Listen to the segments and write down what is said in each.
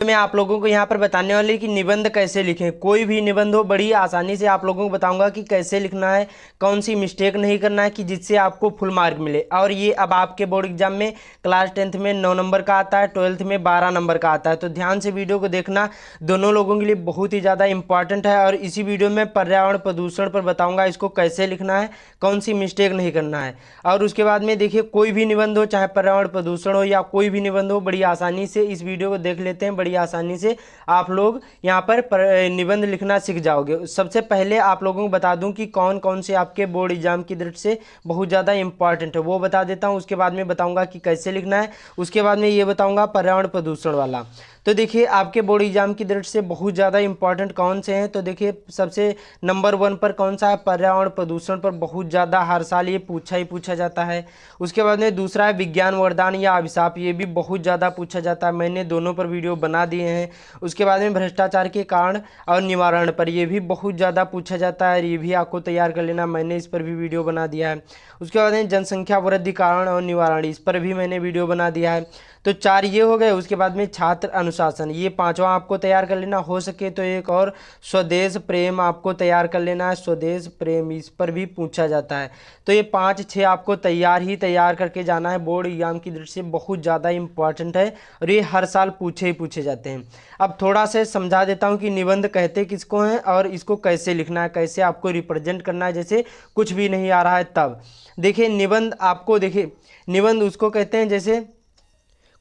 मैं आप लोगों को यहाँ पर बताने वाली कि निबंध कैसे लिखें। कोई भी निबंध हो बड़ी आसानी से आप लोगों को बताऊंगा कि कैसे लिखना है, कौन सी मिस्टेक नहीं करना है कि जिससे आपको फुल मार्क मिले। और ये अब आपके बोर्ड एग्जाम में क्लास 10th में 9 नंबर का आता है, 12th में 12 नंबर का आता है। तो ध्यान से वीडियो को देखना, दोनों लोगों के लिए बहुत ही ज़्यादा इंपॉर्टेंट है। और इसी वीडियो में पर्यावरण प्रदूषण पर बताऊँगा, इसको कैसे लिखना है, कौन सी मिस्टेक नहीं करना है। और उसके बाद में देखिए, कोई भी निबंध हो, चाहे पर्यावरण प्रदूषण हो या कोई भी निबंध हो, बड़ी आसानी से इस वीडियो को देख लेते हैं, बड़ी आसानी से आप लोग यहाँ पर निबंध लिखना सीख जाओगे। सबसे पहले आप लोगों को बता दूं कि कौन कौन से आपके बोर्ड एग्जाम की दृष्टि से बहुत ज़्यादा इंपॉर्टेंट है, वो बता देता हूँ। उसके बाद में बताऊंगा कि कैसे लिखना है, उसके बाद में ये बताऊंगा पर्यावरण प्रदूषण वाला। तो देखिए, आपके बोर्ड एग्जाम की दृष्टि से बहुत ज़्यादा इंपॉर्टेंट कौन से हैं, तो देखिए सबसे नंबर 1 पर कौन सा है, पर्यावरण प्रदूषण पर बहुत ज़्यादा हर साल ये पूछा ही पूछा जाता है। उसके बाद में दूसरा है विज्ञान वरदान या अभिशाप, ये भी बहुत ज़्यादा पूछा जाता है, मैंने दोनों पर वीडियो बना दिए हैं। उसके बाद में भ्रष्टाचार के कारण और निवारण पर, ये भी बहुत ज़्यादा पूछा जाता है, ये भी आपको तैयार कर लेना, मैंने इस पर भी वीडियो बना दिया है। उसके बाद में जनसंख्या वृद्धि कारण और निवारण, इस पर भी मैंने वीडियो बना दिया है। तो 4 ये हो गए। उसके बाद में छात्र अनुशासन, ये 5वां आपको तैयार कर लेना, हो सके तो एक और स्वदेश प्रेम आपको तैयार कर लेना है, स्वदेश प्रेम, इस पर भी पूछा जाता है। तो ये 5-6 आपको तैयार करके जाना है, बोर्ड एग्जाम की दृष्टि से बहुत ज़्यादा इंपॉर्टेंट है और ये हर साल पूछे ही पूछे जाते हैं। अब थोड़ा सा समझा देता हूँ कि निबंध कहते किसको हैं और इसको कैसे लिखना है, कैसे आपको रिप्रेजेंट करना है, जैसे कुछ भी नहीं आ रहा है तब। देखिए निबंध आपको, देखिए निबंध उसको कहते हैं जैसे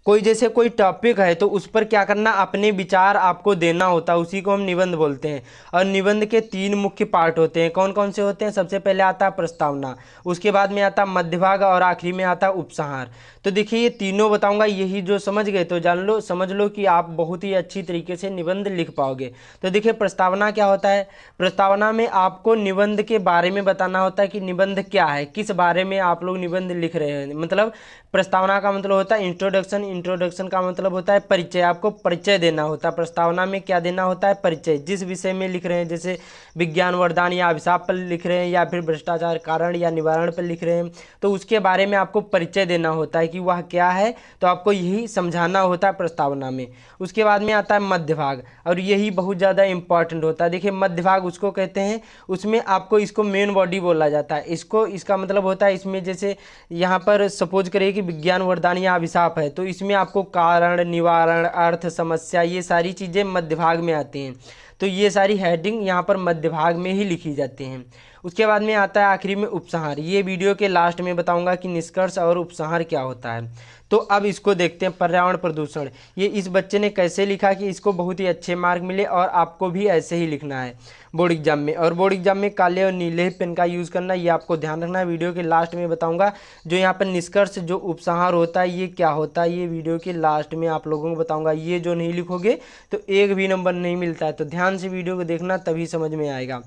कोई टॉपिक है तो उस पर क्या करना, अपने विचार आपको देना होता है, उसी को हम निबंध बोलते हैं। और निबंध के 3 मुख्य पार्ट होते हैं, कौन कौन से होते हैं, सबसे पहले आता है प्रस्तावना, उसके बाद में आता है मध्यभाग और आखिरी में आता है उपसंहार। तो देखिए ये तीनों बताऊंगा, यही जो समझ गए तो जान लो, समझ लो कि आप बहुत ही अच्छी तरीके से निबंध लिख पाओगे। तो देखिए प्रस्तावना क्या होता है, प्रस्तावना में आपको निबंध के बारे में बताना होता है कि निबंध क्या है, किस बारे में आप लोग निबंध लिख रहे हैं। मतलब प्रस्तावना का मतलब होता है इंट्रोडक्शन, इंट्रोडक्शन का मतलब होता है परिचय, आपको परिचय देना होता है। प्रस्तावना में क्या देना होता है, परिचय, जिस विषय में लिख रहे हैं, जैसे विज्ञान वरदान या अभिशाप पर लिख रहे हैं या फिर भ्रष्टाचार कारण या निवारण पर लिख रहे हैं, तो उसके बारे में आपको परिचय देना होता है कि वह क्या है, तो आपको यही समझाना होता है प्रस्तावना में। उसके बाद में आता है मध्य भाग, और यही बहुत ज़्यादा इंपॉर्टेंट होता है। देखिए मध्य भाग उसको कहते हैं, उसमें आपको इसको मेन बॉडी बोला जाता है, इसका मतलब होता है, इसमें जैसे यहाँ पर सपोज करिए कि विज्ञान वरदान या अभिशाप है, तो इसमें आपको कारण, निवारण, अर्थ, समस्या, ये सारी चीज़ें मध्य भाग में आती हैं। तो ये सारी हेडिंग यहाँ पर मध्य भाग में ही लिखी जाती हैं। उसके बाद में आता है आखिरी में उपसंहार, ये वीडियो के लास्ट में बताऊंगा कि निष्कर्ष और उपसंहार क्या होता है। तो अब इसको देखते हैं, पर्यावरण प्रदूषण, ये इस बच्चे ने कैसे लिखा कि इसको बहुत ही अच्छे मार्क मिले, और आपको भी ऐसे ही लिखना है बोर्ड एग्जाम में। और बोर्ड एग्जाम में काले और नीले पेन का यूज़ करना, ये आपको ध्यान रखना है। वीडियो के लास्ट में बताऊंगा जो यहाँ पर निष्कर्ष, जो उपसंहार होता है, ये क्या होता है, ये वीडियो के लास्ट में आप लोगों को बताऊंगा। ये जो नहीं लिखोगे तो एक भी नंबर नहीं मिलता है, तो ध्यान से वीडियो को देखना, तभी समझ में आएगा।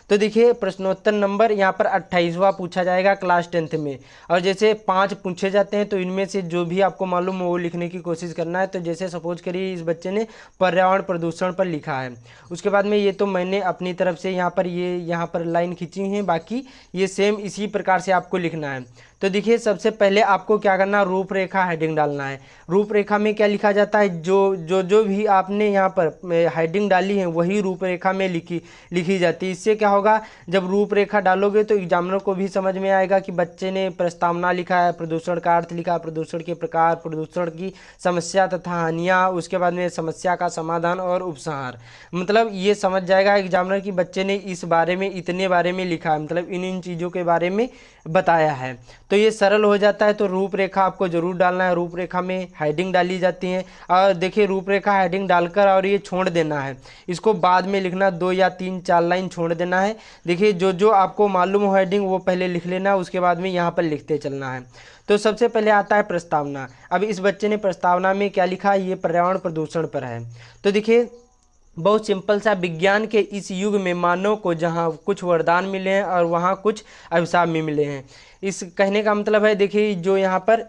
तो देखिए प्रश्नोत्तर नंबर यहाँ पर 28वां पूछा जाएगा क्लास 10th में, और जैसे 5 पूछे जाते हैं, तो इनमें से जो भी आपको मालूम हो वो लिखने की कोशिश करना है। तो जैसे सपोज करिए इस बच्चे ने पर्यावरण प्रदूषण पर लिखा है, उसके बाद में ये तो मैंने अपनी तरफ से यहाँ पर लाइन खींची है, बाकी ये सेम इसी प्रकार से आपको लिखना है। तो देखिए सबसे पहले आपको क्या करना, रूपरेखा हेडिंग डालना है। रूपरेखा में क्या लिखा जाता है, जो भी आपने यहाँ पर हेडिंग डाली है वही रूपरेखा में लिखी जाती है। इससे क्या होगा, जब रूपरेखा डालोगे तो एग्जामिनर को भी समझ में आएगा कि बच्चे ने प्रस्तावना लिखा है, प्रदूषण का अर्थ लिखा, प्रदूषण के प्रकार, प्रदूषण की समस्या तथा हानियाँ, उसके बाद में समस्या का समाधान और उपसंहार। मतलब ये समझ जाएगा एग्जामिनर कि बच्चे ने इस बारे में, इतने बारे में लिखा है, मतलब इन चीज़ों के बारे में बताया है। तो ये सरल हो जाता है। तो रूपरेखा आपको जरूर डालना है, रूपरेखा में हेडिंग डाली जाती है। और देखिए रूपरेखा हेडिंग डालकर और ये छोड़ देना है, इसको बाद में लिखना, 2 या 3-4 लाइन छोड़ देना है। देखिए जो आपको मालूम हो हेडिंग वो पहले लिख लेना, उसके बाद में यहाँ पर लिखते चलना है। तो सबसे पहले आता है प्रस्तावना। अब इस बच्चे ने प्रस्तावना में क्या लिखा, ये पर्यावरण प्रदूषण पर है। तो देखिए बहुत सिंपल सा, विज्ञान के इस युग में मानव को जहाँ कुछ वरदान मिले हैं और वहाँ कुछ अभिशाप भी मिले हैं। इस कहने का मतलब है, देखिए जो यहाँ पर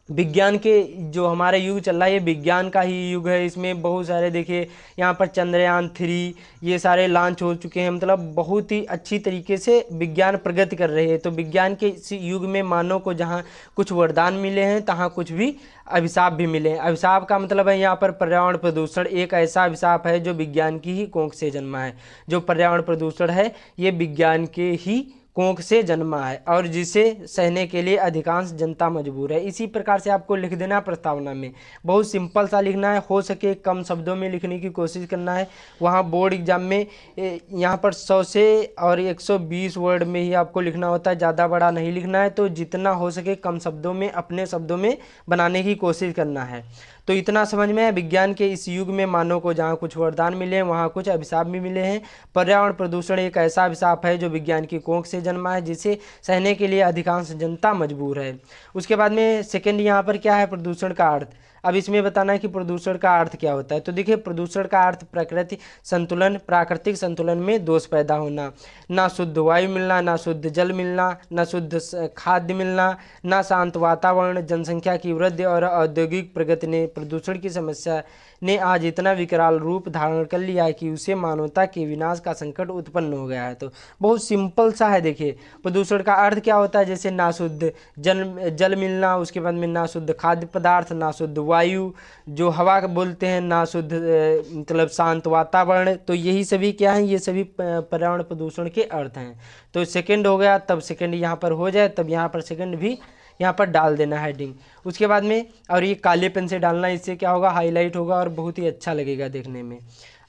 विज्ञान के जो हमारा युग चल रहा है ये विज्ञान का ही युग है। इसमें बहुत सारे देखिए यहाँ पर चंद्रयान 3 ये सारे लॉन्च हो चुके हैं, मतलब बहुत ही अच्छी तरीके से विज्ञान प्रगति कर रही है। तो विज्ञान के इस युग में मानव को जहाँ कुछ वरदान मिले हैं तहाँ कुछ भी अभिशाप भी मिले हैं। अभिशाप का मतलब है यहाँ पर पर्यावरण प्रदूषण एक ऐसा अभिशाप है जो विज्ञान की ही कोख से जन्मा है। जो पर्यावरण प्रदूषण है ये विज्ञान के ही कोख से जन्मा है और जिसे सहने के लिए अधिकांश जनता मजबूर है। इसी प्रकार से आपको लिख देना प्रस्तावना में, बहुत सिंपल सा लिखना है, हो सके कम शब्दों में लिखने की कोशिश करना है। वहाँ बोर्ड एग्जाम में यहाँ पर 100 से और 120 वर्ड में ही आपको लिखना होता है, ज़्यादा बड़ा नहीं लिखना है। तो जितना हो सके कम शब्दों में अपने शब्दों में बनाने की कोशिश करना है। तो इतना समझ में है, विज्ञान के इस युग में मानव को जहाँ कुछ वरदान मिले हैं वहाँ कुछ अभिशाप भी मिले हैं। पर्यावरण प्रदूषण एक ऐसा अभिशाप है जो विज्ञान की कोख से जन्मा है, जिसे सहने के लिए अधिकांश जनता मजबूर है। उसके बाद में सेकंड यहाँ पर क्या है, प्रदूषण का अर्थ। अब इसमें बताना है कि प्रदूषण का अर्थ क्या होता है। तो देखिए प्रदूषण का अर्थ प्राकृतिक संतुलन में दोष पैदा होना, ना शुद्ध वायु मिलना, ना शुद्ध जल मिलना, ना शुद्ध खाद्य मिलना, ना शांत वातावरण। जनसंख्या की वृद्धि और औद्योगिक प्रगति ने प्रदूषण की समस्या ने आज इतना विकराल रूप धारण कर लिया है कि उसे मानवता के विनाश का संकट उत्पन्न हो गया है। तो बहुत सिंपल सा है। देखिए प्रदूषण का अर्थ क्या होता है, जैसे ना शुद्ध जल मिलना, उसके बाद में ना शुद्ध खाद्य पदार्थ, ना शुद्ध वायु जो हवा बोलते हैं, ना शुद्ध मतलब शांत वातावरण। तो यही सभी क्या हैं, ये सभी पर्यावरण प्रदूषण के अर्थ हैं। तो सेकंड हो गया, तब सेकंड यहाँ पर हो जाए तब यहाँ पर सेकंड भी यहाँ पर डाल देना हेडिंग। उसके बाद में और ये काले पेन से डालना, इससे क्या होगा, हाईलाइट होगा और बहुत ही अच्छा लगेगा देखने में।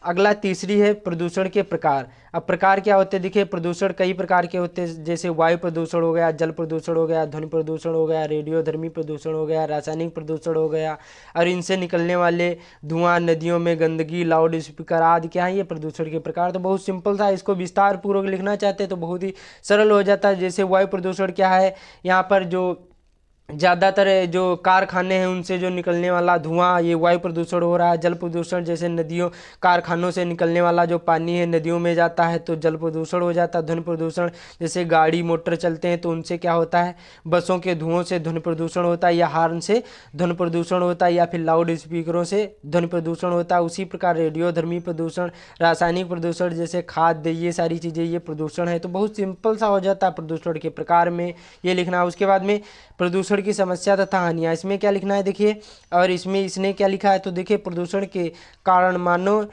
अगला तीसरी है प्रदूषण के प्रकार। अब प्रकार क्या होते हैं, देखिए प्रदूषण कई प्रकार के होते हैं, जैसे वायु प्रदूषण हो गया, जल प्रदूषण हो गया, ध्वनि प्रदूषण हो गया, रेडियोधर्मी प्रदूषण हो गया, रासायनिक प्रदूषण हो गया। और इनसे निकलने वाले धुआं, नदियों में गंदगी, लाउड स्पीकर आदि क्या है, ये प्रदूषण के प्रकार। तो बहुत सिंपल था, इसको विस्तार पूर्वक लिखना चाहते हैं तो बहुत ही सरल हो जाता है। जैसे वायु प्रदूषण क्या है, यहाँ पर जो ज़्यादातर जो कारखाने हैं उनसे जो निकलने वाला धुआं, ये वायु प्रदूषण हो रहा है। जल प्रदूषण जैसे नदियों, कारखानों से निकलने वाला जो पानी है नदियों में जाता है तो जल प्रदूषण हो जाता है। ध्वनि प्रदूषण जैसे गाड़ी मोटर चलते हैं तो उनसे क्या होता है, बसों के धुओं से ध्वनि प्रदूषण होता है, या हार्न से ध्वनि प्रदूषण होता है, या फिर लाउड स्पीकरों से ध्वनि प्रदूषण होता है। उसी प्रकार रेडियोधर्मी प्रदूषण, रासायनिक प्रदूषण जैसे खाद्य, ये सारी चीज़ें ये प्रदूषण है। तो बहुत सिंपल सा हो जाता है प्रदूषण के प्रकार में ये लिखना। उसके बाद में प्रदूषण की समस्या तथा हानियाँ, इसमें क्या लिखना है देखिए, और इसमें इसने क्या लिखा है, तो देखिए प्रदूषण के कारण मानव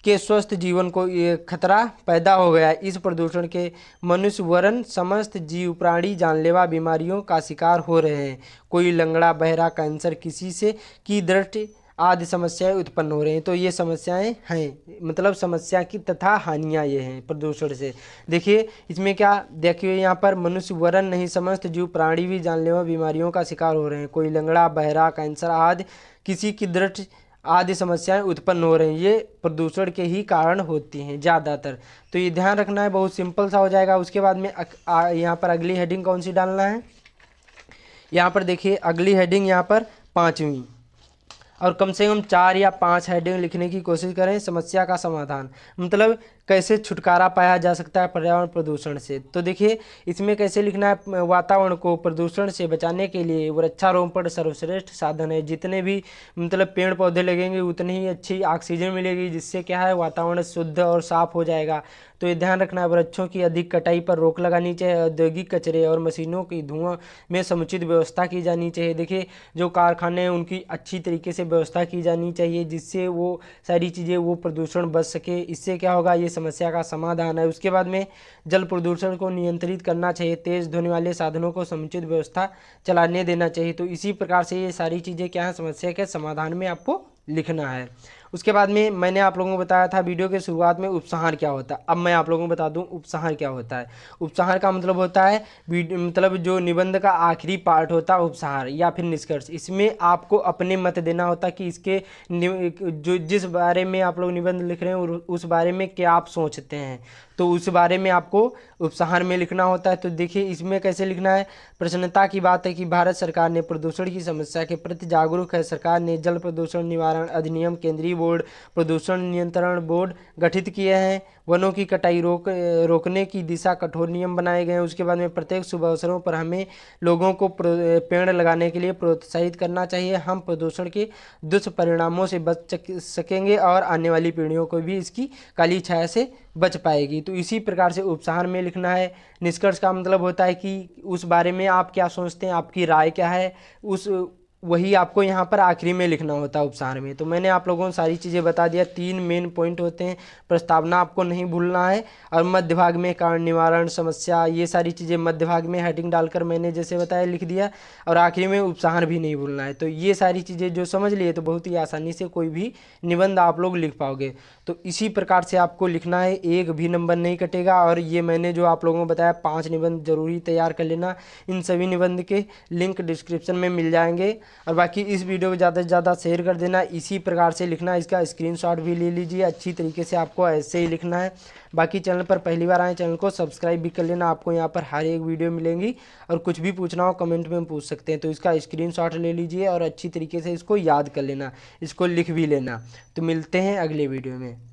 के स्वस्थ जीवन को ये खतरा पैदा हो गया है। इस प्रदूषण के मनुष्य वरन समस्त जीव प्राणी जानलेवा बीमारियों का शिकार हो रहे हैं। कोई लंगड़ा, बहरा, कैंसर, किसी से की दृष्टि आदि समस्याएं उत्पन्न हो रही हैं। तो ये समस्याएं हैं, मतलब समस्या की तथा हानियां ये हैं प्रदूषण से। देखिए इसमें क्या, देखिए यहाँ पर मनुष्य वरन नहीं समस्त जीव प्राणी भी जानलेवा बीमारियों का शिकार हो रहे हैं। कोई लंगड़ा, बहरा, कैंसर आदि किसी की दृष्टि आदि समस्याएं उत्पन्न हो रही हैं, ये प्रदूषण के ही कारण होती हैं ज़्यादातर। तो ये ध्यान रखना है, बहुत सिंपल सा हो जाएगा। उसके बाद में यहाँ पर अगली हेडिंग कौन सी डालना है, यहाँ पर देखिए अगली हेडिंग यहाँ पर 5वीं, और कम से कम 4 या 5 हेडिंग लिखने की कोशिश करें। समस्या का समाधान, मतलब कैसे छुटकारा पाया जा सकता है पर्यावरण प्रदूषण से। तो देखिए इसमें कैसे लिखना है, वातावरण को प्रदूषण से बचाने के लिए वृक्षारोपण सर्वश्रेष्ठ साधन है। जितने भी मतलब पेड़ पौधे लगेंगे उतनी ही अच्छी ऑक्सीजन मिलेगी, जिससे क्या है वातावरण शुद्ध और साफ हो जाएगा। तो ये ध्यान रखना है, वृक्षों की अधिक कटाई पर रोक लगानी चाहिए। औद्योगिक कचरे और मशीनों की धुआं में समुचित व्यवस्था की जानी चाहिए। देखिए जो कारखाने हैं उनकी अच्छी तरीके से व्यवस्था की जानी चाहिए, जिससे वो सारी चीज़ें वो प्रदूषण बच सके। इससे क्या होगा, ये समस्या का समाधान है। उसके बाद में जल प्रदूषण को नियंत्रित करना चाहिए। तेज ध्वनि वाले साधनों को समुचित व्यवस्था चलाने देना चाहिए। तो इसी प्रकार से ये सारी चीज़ें क्या है, समस्या के समाधान में आपको लिखना है। उसके बाद में मैंने आप लोगों को बताया था वीडियो के शुरुआत में उपसंहार क्या होता है। अब मैं आप लोगों को बता दूं उपसंहार क्या होता है। उपसंहार का मतलब होता है मतलब जो निबंध का आखिरी पार्ट होता है उपसंहार या फिर निष्कर्ष। इसमें आपको अपने मत देना होता है कि इसके जो जिस बारे में आप लोग निबंध लिख रहे हैं उस बारे में क्या आप सोचते हैं, तो उस बारे में आपको उपसंहार में लिखना होता है। तो देखिए इसमें कैसे लिखना है, प्रसन्नता की बात है कि भारत सरकार ने प्रदूषण की समस्या के प्रति जागरूक है। सरकार ने जल प्रदूषण निवारण अधिनियम केंद्रीय बोर्ड, प्रदूषण नियंत्रण बोर्ड गठित किए हैं। वनों की कटाई रोकने की दिशा कठोर नियम बनाए गए हैं। उसके बाद में प्रत्येक शुभ अवसरों पर हमें लोगों को पेड़ लगाने के लिए प्रोत्साहित करना चाहिए। हम प्रदूषण के दुष्परिणामों से बच सकेंगे और आने वाली पीढ़ियों को भी इसकी काली छाया से बच पाएगी। तो इसी प्रकार से उपसार में लिखना है। निष्कर्ष का मतलब होता है कि उस बारे में आप क्या सोचते हैं, आपकी राय क्या है, वही आपको यहाँ पर आखिरी में लिखना होता है उपसार में। तो मैंने आप लोगों को सारी चीज़ें बता दिया। 3 मेन पॉइंट होते हैं। प्रस्तावना आपको नहीं भूलना है, और मध्य भाग में कारण निवारण समस्या, ये सारी चीज़ें मध्य भाग में हेडिंग डालकर मैंने जैसे बताया लिख दिया, और आखिरी में उपसार भी नहीं भूलना है। तो ये सारी चीज़ें जो समझ लिए तो बहुत ही आसानी से कोई भी निबंध आप लोग लिख पाओगे। तो इसी प्रकार से आपको लिखना है, एक भी नंबर नहीं कटेगा। और ये मैंने जो आप लोगों को बताया 5 निबंध जरूरी तैयार कर लेना। इन सभी निबंध के लिंक डिस्क्रिप्शन में मिल जाएंगे। और बाकी इस वीडियो को ज़्यादा से ज़्यादा शेयर कर देना। इसी प्रकार से लिखना, इसका स्क्रीनशॉट भी ले लीजिए। अच्छी तरीके से आपको ऐसे ही लिखना है। बाकी चैनल पर पहली बार आए, चैनल को सब्सक्राइब भी कर लेना। आपको यहाँ पर हर एक वीडियो मिलेंगी, और कुछ भी पूछना हो कमेंट में पूछ सकते हैं। तो इसका स्क्रीनशॉट ले लीजिए और अच्छी तरीके से इसको याद कर लेना, इसको लिख भी लेना। तो मिलते हैं अगले वीडियो में।